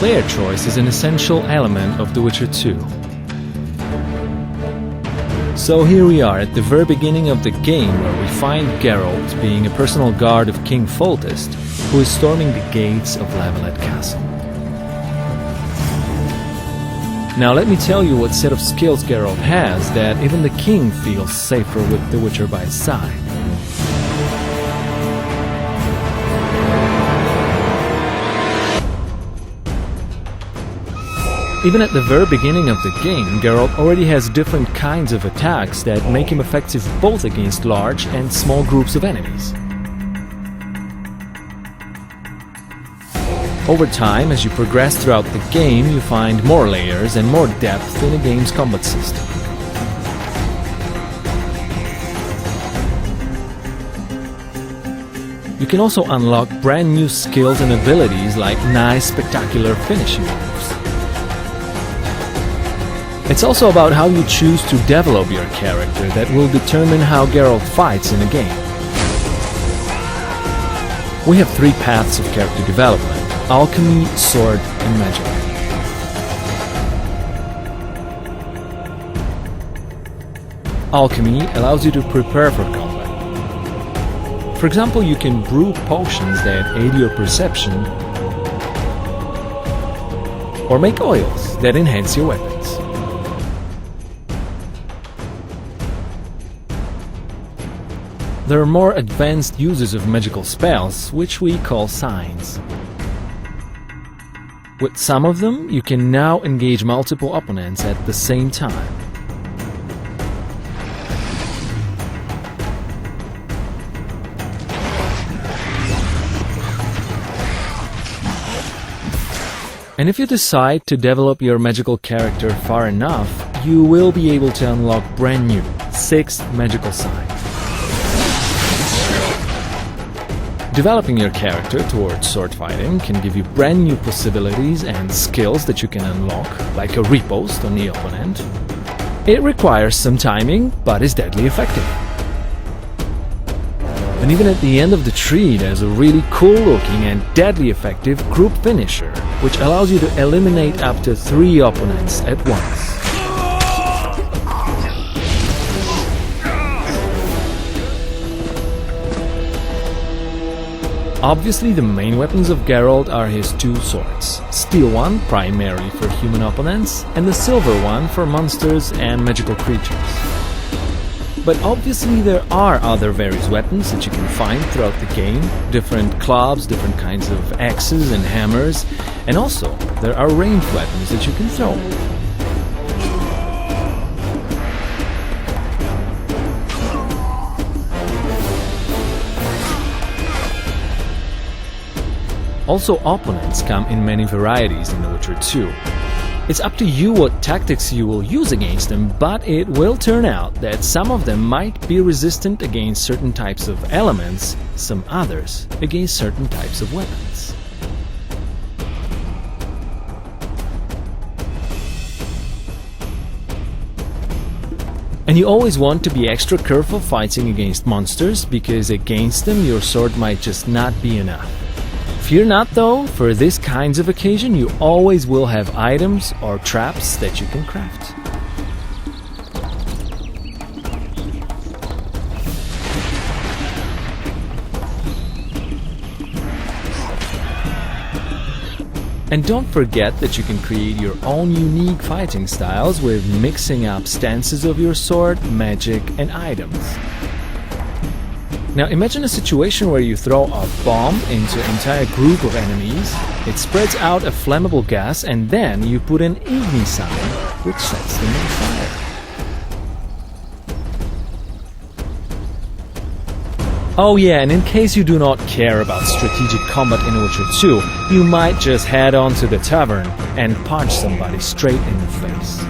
player choice is an essential element of The Witcher 2. So here we are at the very beginning of the game, where we find Geralt being a personal guard of King Foltest, who is storming the gates of Lavalette Castle. Now let me tell you what set of skills Geralt has that even the king feels safer with the Witcher by his side. Even at the very beginning of the game, Geralt already has different kinds of attacks that make him effective both against large and small groups of enemies. Over time, as you progress throughout the game, you find more layers and more depth in the game's combat system. You can also unlock brand new skills and abilities like nice, spectacular finishing moves. It's also about how you choose to develop your character that will determine how Geralt fights in a game. We have three paths of character development: alchemy, sword, and magic. Alchemy allows you to prepare for combat. For example, you can brew potions that aid your perception, or make oils that enhance your weapons. There are more advanced uses of magical spells, which we call signs. With some of them, you can now engage multiple opponents at the same time. And if you decide to develop your magical character far enough, you will be able to unlock brand new 6 magical signs. Developing your character towards sword fighting can give you brand new possibilities and skills that you can unlock, like a riposte on the opponent. It requires some timing, but is deadly effective. And even at the end of the tree, there's a really cool looking and deadly effective group finisher, which allows you to eliminate up to 3 opponents at once. Obviously, the main weapons of Geralt are his 2 swords: steel one primarily for human opponents, and the silver one for monsters and magical creatures. But obviously there are other various weapons that you can find throughout the game: different clubs, different kinds of axes and hammers, and also there are ranged weapons that you can throw. Also, opponents come in many varieties in The Witcher 2. It's up to you what tactics you will use against them, but it will turn out that some of them might be resistant against certain types of elements, some others against certain types of weapons. And you always want to be extra careful fighting against monsters, because against them your sword might just not be enough. Fear not though, for this kinds of occasion you always will have items or traps that you can craft. And don't forget that you can create your own unique fighting styles with mixing up stances of your sword, magic, and items. Now imagine a situation where you throw a bomb into an entire group of enemies, it spreads out a flammable gas, and then you put an igni sign, which sets them on fire. Oh yeah, and in case you do not care about strategic combat in Witcher 2, you might just head on to the tavern and punch somebody straight in the face.